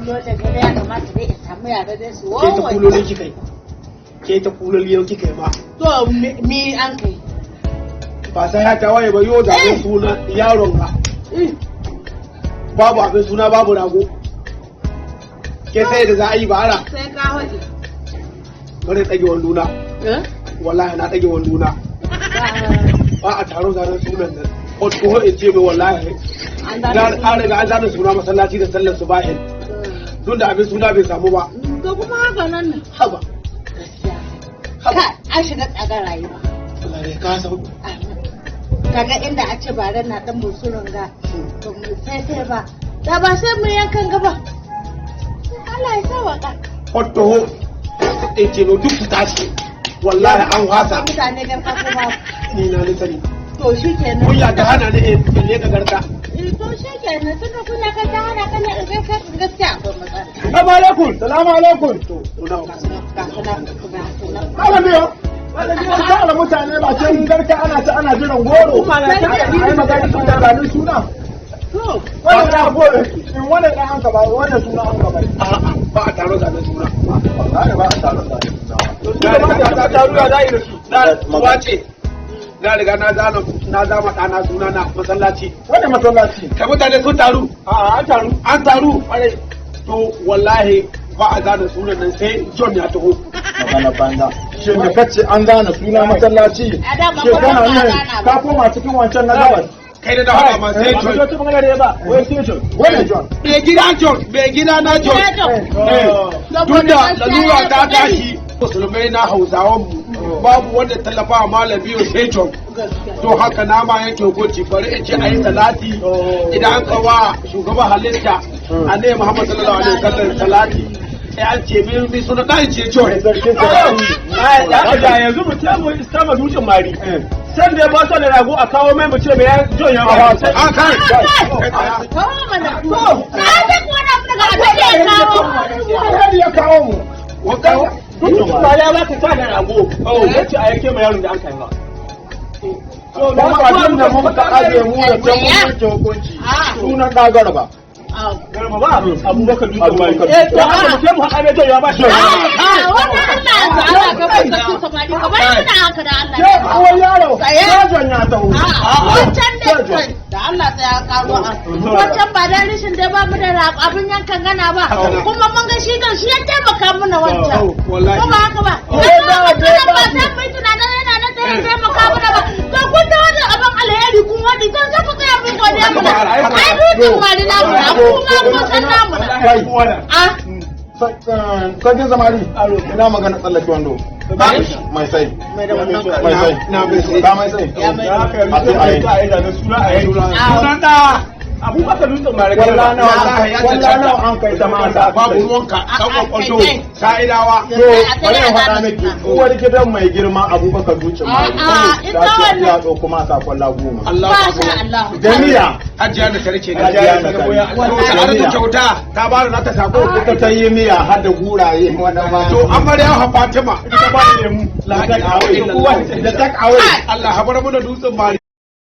kulo da gare ya kamata dai in samu yara dai su ke ta kuloli kika yi ke ta kuloli yau kika yi ma to mi an kai ba sai ya tawaye ba yau da suna yaron ka babu abin suna babu rago ke sai da za a yi bara sai ka hoje bari tsage wanduna wallahi na tsage wanduna ba a taron zanen sunan nan ko in ce mai wallahi an riga an zana suna masallaci da sallar subahin tun da abin suna bai samu ba to kuma haka nan ne haba haba an shiga tsagar rayuwa Allah ya kasa kaga inda a ce bare na dan musulun ga to mu sai ba da ba sai mu yankan gaba Allah ya sa waka hoto in ce no duk su tashi wallahi an wasa mutane garka kuma ni na ni sani to shikenan kun ya ta hana ne in ne ka garka to shikenan tunda kuna ka ta hana kana garka gaskiya akwai matsala Assalamu alaikum. Salamu alaikum. to na Ala biyo. Wanda biyo ta mutane ba ce garka ana jiran goro. Kuma na ta ai magana tun da ranar suna. to Wannan da goro. In wannan da an ka ba wannan suna an ka ba. a'a ba a taron zanen suna Wallahi ba a taron da. ta taru ya zai da su na ce na riga na zama ɗana suna na masallaci Wannan masallaci. ka mutane sun taru A'a an taru. an taru to wallahi ba a zana sunan nan sai John ya taho Magana banda. Shin da kace an gane suna masallaci. A da ba Shekara ba nan gana ba. ka koma cikin wancan na gabas. kai da dawa ma sai John Ba ta magana da ba. Wai sai John. Wai John. mai gida John mai gida na John tun da lalura ta tashi musulmai na hausawan mu babu wanda tallafa malami sai John to haka na ma yake hukunci bari in ce ayi salati idan an kawa shugaban halitta annabi Muhammad sallallahu alaihi wasallam salati sai an ce mi suna dan ce John Aja yanzu mu ce mu iskama dutsen mari. San da ba sa da rago a kawo mai mu ce mai John ya ba. a kai to mana to na ta kona daga abin Ya kawo mu. dutsen Ba ya ba ka ta da rago. Yace a yake mai yaron da an kai ba. Da ma abin da mun ka aje mu da can mun yanke hukunci. Sunan dagara ba. Garba ba Abubakar dutsen mari. To haka mu ce mu haɗa mai John ya ba shi. wannan Allah ka fasa su samari ka bar shi da haka da Allah Ke kawai yaro. Ya John ya taho. wancan da Allah ta ya karo a wancan ba da rishin dai ba mu da abin yankan gana ba kuma mun ga shi don shi ya taimaka mana wancan wallahi ko ba haka ba ba sai mai tunanin yana na sai ya taimaka mana ba to kun da wani abin alheri kun wani don sai ku tsaya mun godiya mana ai dutsen mari na mu kuma ko san namu a Sajin zamani, ina magana tsallake wando. Mai sai. mai da wannan Mai sai. na bai sai Ka mai sai. Ya mai Sunan da Abubakar dutsen mari. Walla nawa an kai zama da babu ruwanka dan kwakwato sa'idawa To, bari in faɗa miki, uwar gidan mai girma Abubakar dutsen mari. ita Ta ce wannan. ya ɗauko masa kwalla 10. Allah Masha Allah. Jami'a. hajiya da tarke ne Hajiya da tarke. ta arzu kyauta ta bada na ta sako Ita ta yi miya har da guraye wanda ma. to amarya ha Fatima ita ba da lemu. Da tak away. Allah habar mu da dutsen mari